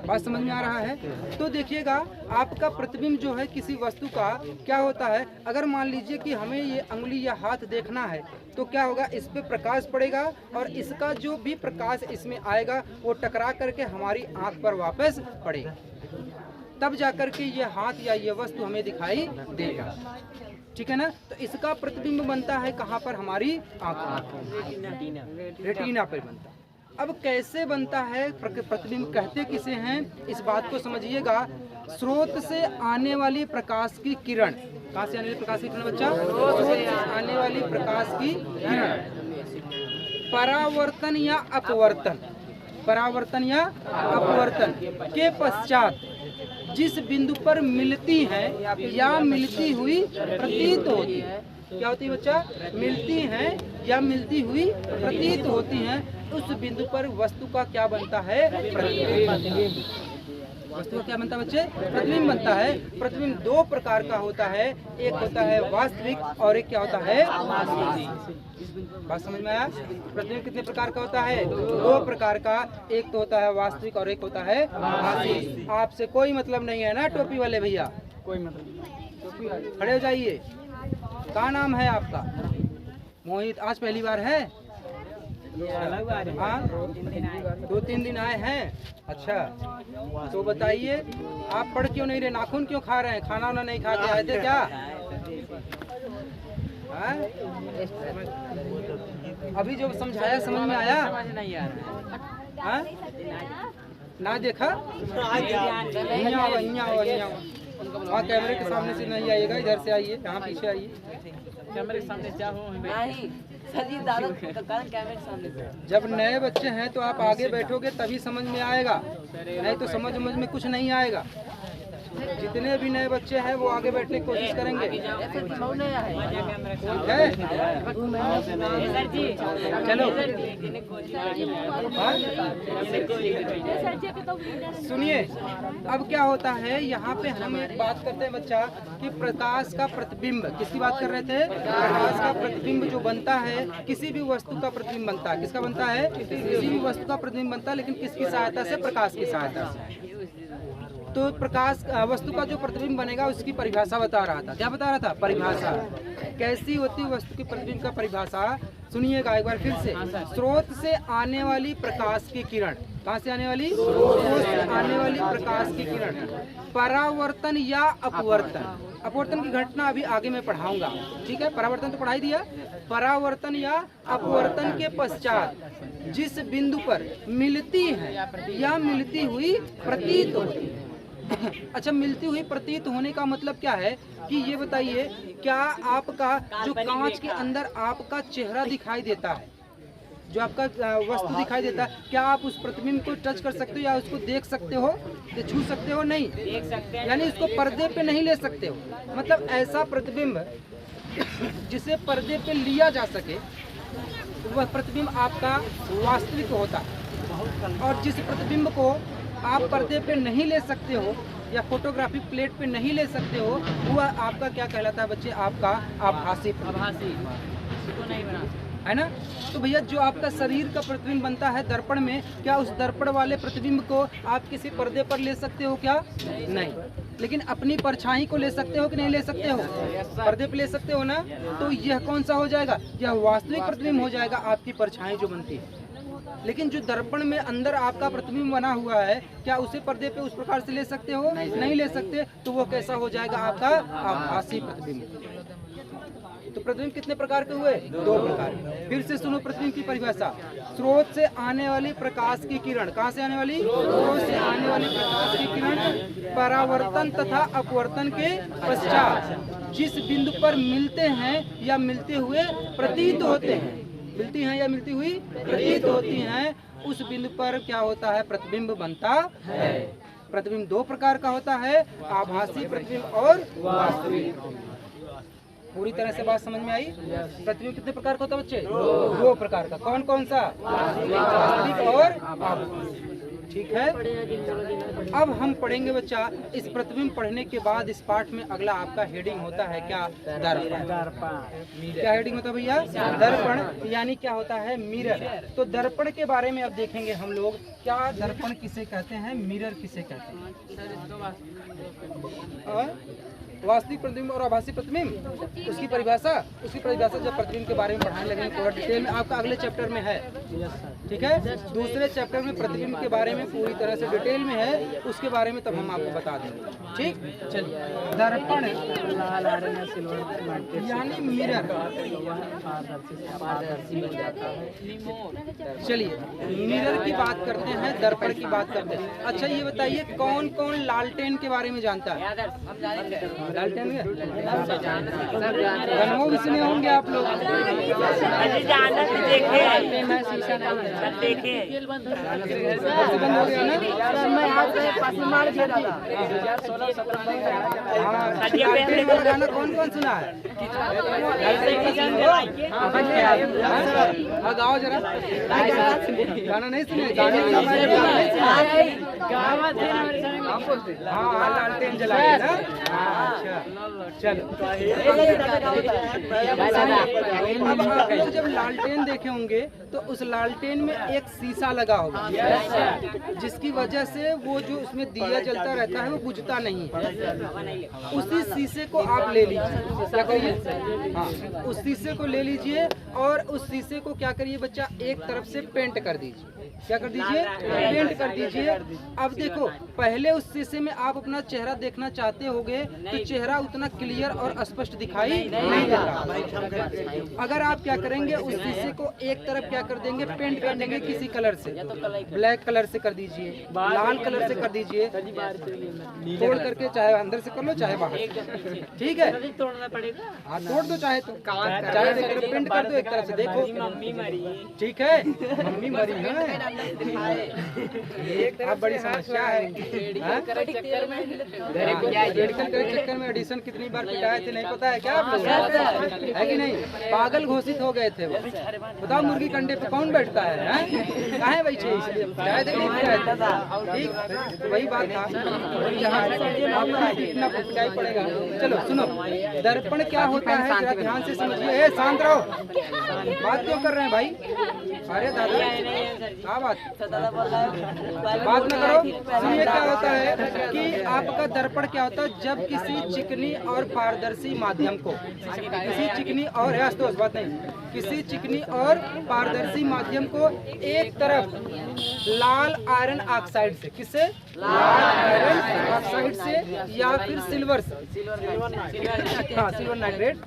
बात समझ में आ रहा है? तो देखिएगा, आपका प्रतिबिंब जो है किसी वस्तु का क्या होता है? अगर मान लीजिए कि हमें ये अंगुली या हाथ देखना है तो क्या होगा? इस पे प्रकाश पड़ेगा और इसका जो भी प्रकाश इसमें आएगा वो टकरा करके हमारी आंख पर वापस पड़ेगा। तब जाकर के ये हाथ या ये वस्तु हमें दिखाई देगा। ठीक है ना। तो इसका प्रतिबिंब बनता है कहाँ पर? हमारी आंखों, रेटिना पर बनता है। अब कैसे बनता है प्रतिबिंब? कहते किसे हैं? इस बात को समझिएगा। स्रोत से आने वाली प्रकाश की किरण, कहाँ से आने वाली प्रकाश की किरण बच्चा? स्रोत से आने वाली प्रकाश की किरण परावर्तन या अपवर्तन, परावर्तन या अपवर्तन के पश्चात जिस बिंदु पर मिलती है या मिलती हुई प्रतीत होती है। क्या होती है बच्चा? मिलती हैं या मिलती हुई प्रतीत होती हैं। उस बिंदु पर वस्तु का क्या बनता है? प्रतिबिंब। वस्तु का क्या बनता है बच्चे? प्रतिबिंब बनता है। प्रतिबिंब दो प्रकार का होता है, एक होता है वास्तविक और एक क्या होता है? बात समझ में आया? प्रतिबिंब कितने प्रकार का होता है? दो प्रकार का, एक तो होता है वास्तविक और एक होता है आभासी। आपसे कोई मतलब नहीं है ना टोपी वाले भैया? कोई मतलब खड़े हो जाइए। क्या नाम है आपका? मोहित। आज पहली बार है? हाँ, 2-3 दिन आए हैं। अच्छा, तो बताइए आप पढ़ क्यों नहीं रहे? नाखून क्यों खा रहे हैं? खाना वाना नहीं खा के आए थे क्या? हाँ? अभी जो समझाया समझ में आया? नहीं आ रहा हाँ? ना देखा? वहाँ कैमरे के सामने से नहीं आइएगा, इधर से आइए, यहाँ पीछे आइए। कैमरे के सामने जाओ नहीं सर जी, दादा कारण कैमरे के सामने से। जब नए बच्चे हैं तो आप आगे बैठोगे तभी समझ में आएगा, नहीं तो समझ में कुछ नहीं आएगा। जितने भी नए बच्चे हैं वो आगे बैठने की कोशिश करेंगे। चलो सुनिए, अब क्या होता है यहाँ पे हम एक बात करते हैं बच्चा कि प्रकाश का प्रतिबिंब, किसकी बात कर रहे थे? प्रकाश का प्रतिबिंब जो बनता है, किसी भी वस्तु का प्रतिबिंब बनता है। किसका बनता है? किसी भी वस्तु का प्रतिबिंब बनता है, लेकिन किसकी सहायता से? प्रकाश की सहायता से। तो प्रकाश वस्तु का जो प्रतिबिंब बनेगा उसकी परिभाषा बता रहा था। क्या बता रहा था? परिभाषा। कैसी होती वस्तु की प्रतिबिंब का परिभाषा? सुनिएगा एक बार फिर से। स्रोत से आने वाली प्रकाश की किरण। कहाँ से आने वाली? स्रोत से आने वाली प्रकाश की किरण परावर्तन या अपवर्तन। अपवर्तन की घटना अभी आगे मैं पढ़ाऊंगा, ठीक है? परावर्तन तो पढ़ाई दिया। परावर्तन या अपवर्तन के पश्चात जिस बिंदु पर मिलती है या मिलती हुई प्रतीत होती है। अच्छा, मिलती हुई प्रतीत होने का मतलब क्या है कि ये बताइए, क्या आपका जो कांच के अंदर आपका चेहरा दिखाई देता है, जो आपका वस्तु दिखाई देता है, क्या आप उस प्रतिबिंब को टच कर सकते हो या उसको देख सकते हो या छू सकते हो? नहीं देख सकते हैं, यानी इसको पर्दे पे नहीं ले सकते हो। मतलब ऐसा प्रतिबिंब जिसे पर्दे पे लिया जा सके वह प्रतिबिंब आपका वास्तविक होता है। और जिस प्रतिबिंब को आप पर्दे पे नहीं ले सकते हो या फोटोग्राफी प्लेट पे नहीं ले सकते हो, वह आपका क्या कहलाता है बच्चे? आपका आभासी। इसको नहीं बना है ना? तो भैया जो आपका शरीर का प्रतिबिंब बनता है दर्पण में, क्या उस दर्पण वाले प्रतिबिंब को आप किसी पर्दे पर ले सकते हो क्या? नहीं। लेकिन अपनी परछाई को ले सकते हो कि नहीं ले सकते हो? पर्दे पे ले सकते हो ना? तो यह कौन सा हो जाएगा? यह वास्तविक प्रतिबिंब हो जाएगा, आपकी परछाई जो बनती है। लेकिन जो दर्पण में अंदर आपका प्रतिबिंब बना हुआ है, क्या उसे पर्दे पे उस प्रकार से ले सकते हो? नहीं ले सकते। तो वो कैसा हो जाएगा? आपका आभासी प्रतिबिंब। तो प्रतिबिंब कितने प्रकार के हुए? दो प्रकार। फिर से सुनो प्रतिबिंब की परिभाषा। स्रोत से आने वाली प्रकाश की किरण। कहाँ से आने वाली? स्रोत से आने वाली प्रकाश की किरण परावर्तन तथा अपवर्तन के पश्चात जिस बिंदु पर मिलते हैं या मिलते हुए प्रतीत होते हैं, मिलती हैं या मिलती हुई प्रतीत होती हैं, उस बिंदु पर क्या होता है? प्रतिबिंब बनता है। प्रतिबिंब दो प्रकार का होता है, आभासी प्रतिबिंब और वास्तविक। पूरी तरह से बात समझ में आई? प्रतिबिंब कितने प्रकार का होता है बच्चे? दो प्रकार का। कौन कौन सा? वास्तविक और आभासी। ठीक है, अब हम पढ़ेंगे बच्चा इस प्रतिबिंब पढ़ने के बाद इस पाठ में अगला आपका हेडिंग होता है क्या? दर्पण। क्या हेडिंग होता है भैया? दर्पण, यानी क्या होता है? मिरर। तो दर्पण के बारे में अब देखेंगे हम लोग, क्या दर्पण किसे कहते हैं, मिरर किसे कहते हैं। वास्तविक प्रतिबिंब और आभासी प्रतिबिंब, उसकी परिभाषा जब प्रतिबिंब के बारे में पढ़ाने लगेंगे थोड़ा डिटेल में, आपका अगले चैप्टर में है। ठीक है, दूसरे चैप्टर में प्रतिबिंब के बारे में पूरी तरह से डिटेल में है, उसके बारे में तब हम आपको बता देंगे। ठीक, चलिए। दर्पण यानी मिरर। चलिए मिरर की बात करते हैं दर्पण की बात करते हैं। अच्छा ये बताइए कौन कौन लालटेन के बारे में जानता है? लालटेन अनुभव भी सुने होंगे आप लोग। बंद हो गया ना? लालटेन वाला गाना कौन कौन सुना है? हाँ गाओ जरा। गाना नहीं सुने? गाने हाँ लालटेन जलाए ना। अच्छा चलो अब आप लोग जब लालटेन देखे होंगे तो उस लालटेन में एक शीशा लगा होगा जिसकी वजह से वो जो उसमें दिया जलता रहता है वो बुझता नहीं है। उसी शीशे को आप ले लीजिए, क्या करिए? हाँ उस शीशे को ले लीजिए और उस शीशे को क्या करिए बच्चा, एक तरफ से पेंट कर दीजिए। क्या कर दीजिए? पेंट कर दीजिए। अब देखो पहले उस शीशे में आप अपना चेहरा देखना चाहते होगे तो चेहरा उतना क्लियर और स्पष्ट दिखाई नहीं देता। अगर आप क्या करेंगे उस शीशे को एक तरफ क्या कर देंगे, पेंट कर देंगे किसी कलर से, ब्लैक कलर से कर दीजिए, लाल कलर से कर दीजिए, तोड़ करके चाहे अंदर से कर लो चाहे बाहर, ठीक है? तोड़ना पड़ेगा। हाँ तोड़ दो चाहे तो, चाहे पेंट कर दो एक तरफ से, देखो मम्मी मरी, ठीक है? मम्मी मरी है, अब बड़ी समस्या है। मेडिकल के चक्कर में एडिशन कितनी बार पिटाए थे नहीं पता है क्या आप लोग? है कि नहीं? पागल घोषित हो गए थे वो। बताओ मुर्गी कंडे पे कौन बैठता है? कहाँ बैठे? इसलिए पिटाए थे नहीं पिटाए थे? ठीक तो वही बात था। यहाँ इतना पिटाई पड़ेगा। चलो सुनो, दर्पण क्या होता है जरा ध्यान से समझिए। शांत रहो, बात क्यों कर रहे हैं भाई? अरे दादा क्या बात न करो। सुनिए क्या होता है कि आपका दर्पण क्या होता है, जब किसी चिकनी और पारदर्शी माध्यम को, किसी चिकनी और बात नहीं, किसी चिकनी और पारदर्शी माध्यम को एक तरफ लाल आयरन ऑक्साइड से, किससे? लाल आयरन ऑक्साइड से या फिर सिल्वर से, हाँ सिल्वर नाइट्रेट,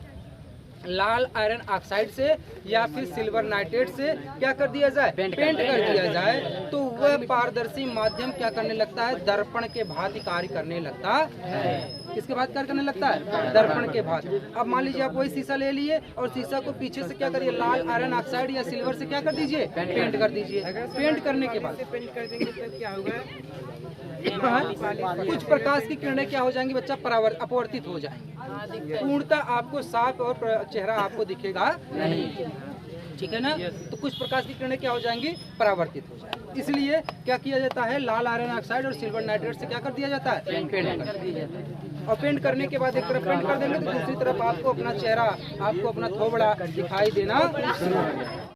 लाल आयरन ऑक्साइड से या फिर सिल्वर नाइट्रेट से क्या कर दिया जाए? पेंट कर दिया जाए तो वह पारदर्शी माध्यम क्या करने लगता है? दर्पण के भांति कार्य करने लगता है। किसके भांति कार्य करने लगता है? दर्पण के भांति। अब मान लीजिए आप वही शीशा ले लिए और शीशा को पीछे से क्या करिए, लाल आयरन ऑक्साइड या सिल्वर से क्या कर दीजिए? पेंट कर दीजिए। पेंट करने के बाद पेंट कर देंगे तो क्या होगा? कुछ प्रकाश की किरणें क्या हो जाएंगी बच्चा? अपवर्तित हो जाएंगी। पूर्णतः आपको साफ और चेहरा आपको दिखेगा नहीं, ठीक है ना? तो कुछ प्रकाश की किरणें क्या हो जाएंगी? परावर्तित हो जाएंगी। इसलिए क्या किया जाता है? लाल आयरन ऑक्साइड और सिल्वर नाइट्रेट से क्या कर दिया जाता है? पेंट कर दिया जाता है। और पेंट करने के बाद एक तरफ पेंट कर देंगे तो दूसरी तरफ आपको अपना चेहरा, आपको अपना थोबड़ा दिखाई देना शुरू हो जाएगा।